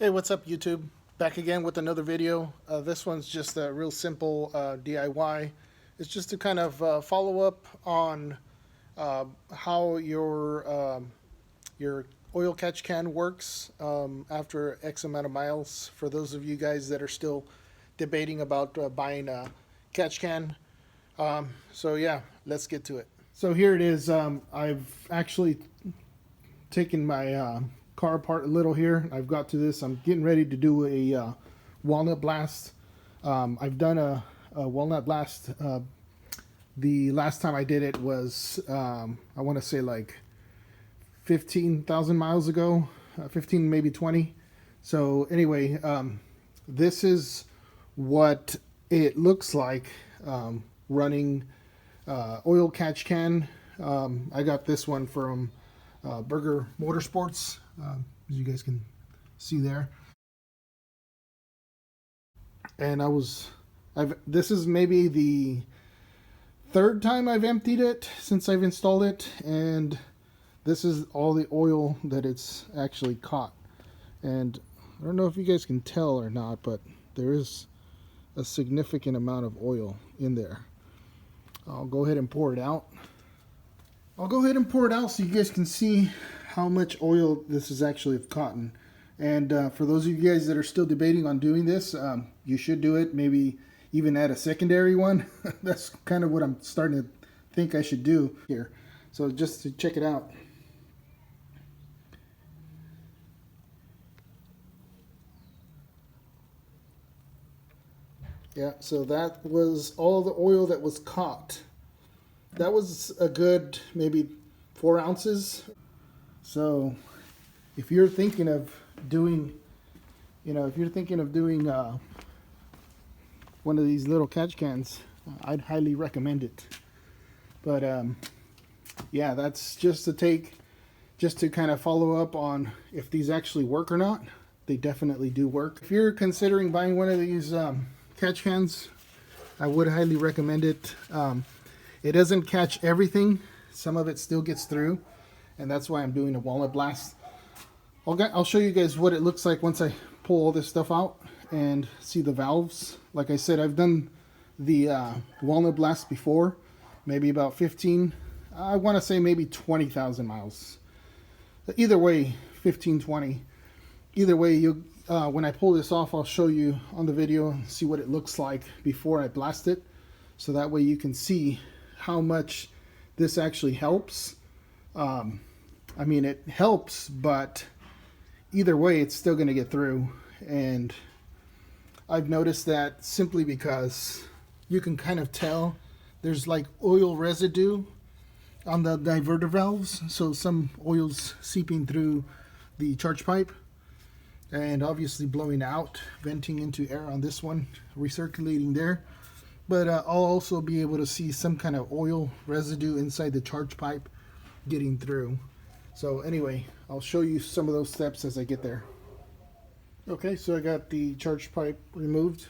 Hey, what's up YouTube? Back again with another video. This one's just a real simple DIY. It's just to kind of follow up on how your oil catch can works after X amount of miles. For those of you guys that are still debating about buying a catch can. So yeah, let's get to it. So here it is. I've actually taken my car apart a little here. I've got to this. I'm getting ready to do a walnut blast. I've done a walnut blast. The last time I did it was, I want to say like 15,000 miles ago, 15, maybe 20. So anyway, this is what it looks like running oil catch can. I got this one from Burger Motorsports, as you guys can see there. And this is maybe the third time I've emptied it since I've installed it, and this is all the oil that it's actually caught. And I don't know if you guys can tell or not, but there is a significant amount of oil in there. I'll go ahead and pour it out. So you guys can see how much oil this is actually of cotton. And for those of you guys that are still debating on doing this, you should do it. Maybe even add a secondary one. That's kind of what I'm starting to think I should do here. So just to check it out. Yeah, so that was all the oil that was caught. That was a good maybe 4 ounces. So if you're thinking of doing, one of these little catch cans, I'd highly recommend it. But yeah, that's just to kind of follow up on if these actually work or not. They definitely do work. If you're considering buying one of these catch cans, I would highly recommend it. It doesn't catch everything. Some of it still gets through, and that's why I'm doing a walnut blast. I'll show you guys what it looks like once I pull all this stuff out and see the valves. Like I said, I've done the walnut blast before, maybe about 15, I want to say maybe 20,000 miles. Either way, 15, 20. Either way, when I pull this off, I'll show you on the video and see what it looks like before I blast it. So that way you can see how much this actually helps. I mean, it helps, but either way, it's still going to get through. And I've noticed that simply because you can kind of tell there's like oil residue on the diverter valves. So some oil's seeping through the charge pipe and obviously blowing out, venting into air on this one, recirculating there. But I'll also be able to see some kind of oil residue inside the charge pipe getting through. So anyway, I'll show you some of those steps as I get there. Okay, so I got the charge pipe removed,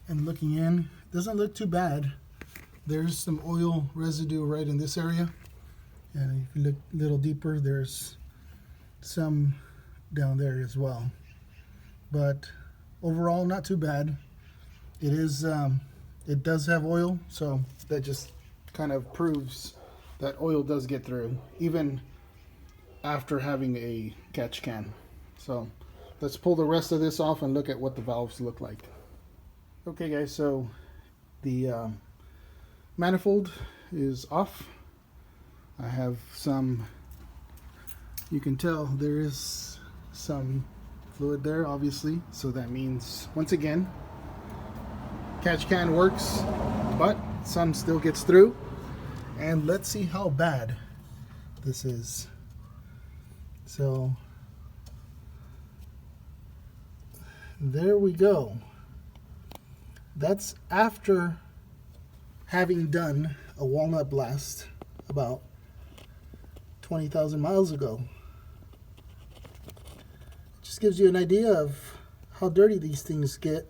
and looking in, it doesn't look too bad. There's some oil residue right in this area, and if you look a little deeper, there's some down there as well. But overall, not too bad. It does have oil, so that just kind of proves that oil does get through, even after having a catch can. So let's pull the rest of this off and look at what the valves look like. Okay guys, so the manifold is off. I have some, you can tell there is some fluid there, obviously. So that means, once again, catch can works, but some still gets through. And let's see how bad this is. So there we go. That's after having done a walnut blast about 20,000 miles ago. Just gives you an idea of how dirty these things get,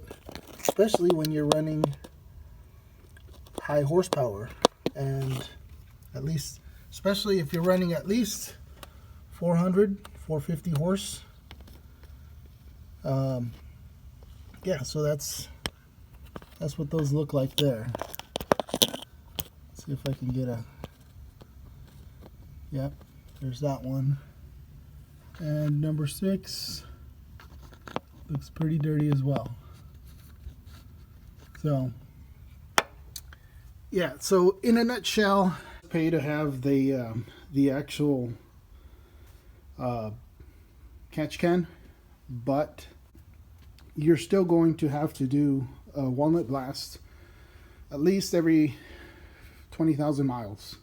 especially when you're running high horsepower. And at least, especially if you're running at least 400, 450 horse, Yeah, so that's what those look like there. Let's see if I can get a, yep, there's that one. And number 6 looks pretty dirty as well. So yeah, so in a nutshell, pay to have the actual catch can, but you're still going to have to do a walnut blast at least every 20,000 miles.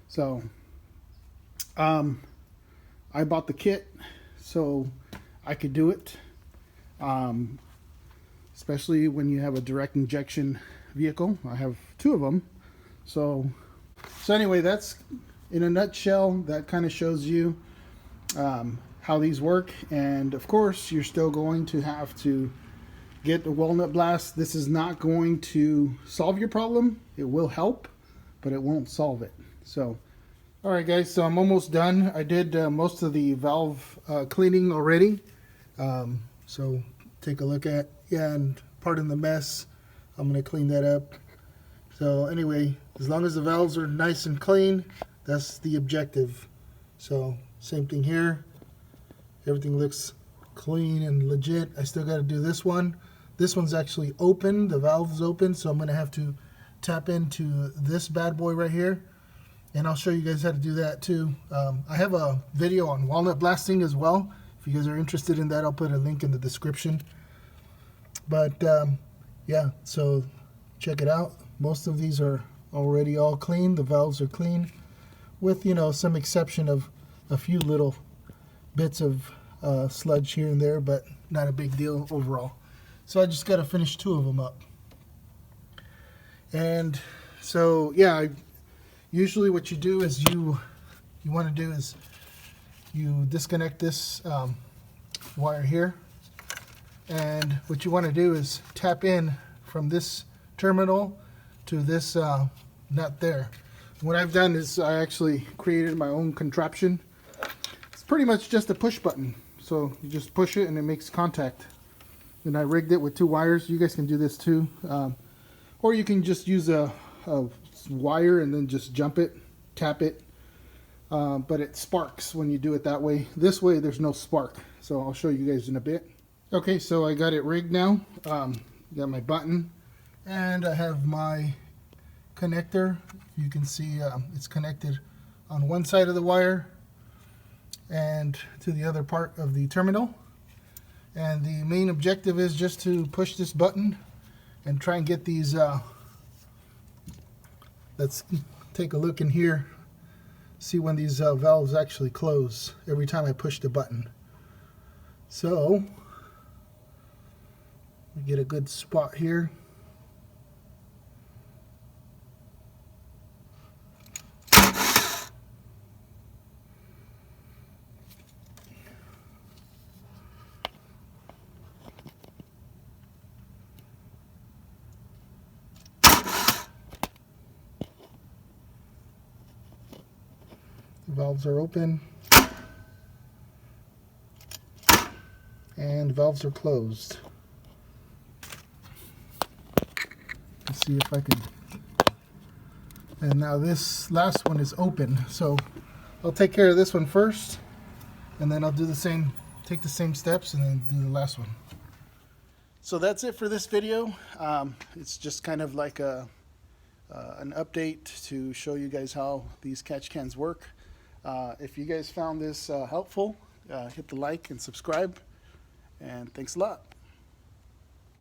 So I bought the kit so I could do it, especially when you have a direct injection vehicle. I have 2 of them. So anyway, that's in a nutshell. That kind of shows you how these work. And of course, you're still going to have to get the walnut blast. This is not going to solve your problem. It will help, but it won't solve it. So all right guys, so I'm almost done. I did most of the valve cleaning already. So take a look at, yeah, and pardon the mess. I'm going to clean that up. So anyway, as long as the valves are nice and clean, that's the objective. So same thing here. Everything looks clean and legit. I still got to do this one. This one's actually open. The valve's open, so I'm going to have to tap into this bad boy right here. And I'll show you guys how to do that too. I have a video on walnut blasting as well. If you guys are interested in that, I'll put a link in the description. But yeah, so check it out. Most of these are already all clean. The valves are clean, with, you know, some exception of a few little bits of sludge here and there, but not a big deal overall. So I just got to finish 2 of them up. And so yeah, usually what you do is you want to do is you disconnect this wire here, and what you want to do is tap in from this terminal to this nut there. What I've done is I actually created my own contraption. It's pretty much just a push button, so you just push it and it makes contact. And I rigged it with 2 wires. You guys can do this too, or you can just use a wire and then just jump it, tap it, but it sparks when you do it that way. This way there's no spark, so I'll show you guys in a bit. Okay, so I got it rigged now. Got my button, and I have my connector. You can see it's connected on one side of the wire and to the other part of the terminal. And the main objective is just to push this button and try and get these let's take a look in here, see when these valves actually close every time I push the button. So we get a good spot here. The valves are open and the valves are closed. Let's see if I can. And now this last one is open, so I'll take care of this one first, and then I'll do the same, take the same steps, and then do the last one. So that's it for this video. It's just kind of like an update to show you guys how these catch cans work. If you guys found this helpful, hit the like and subscribe, and thanks a lot.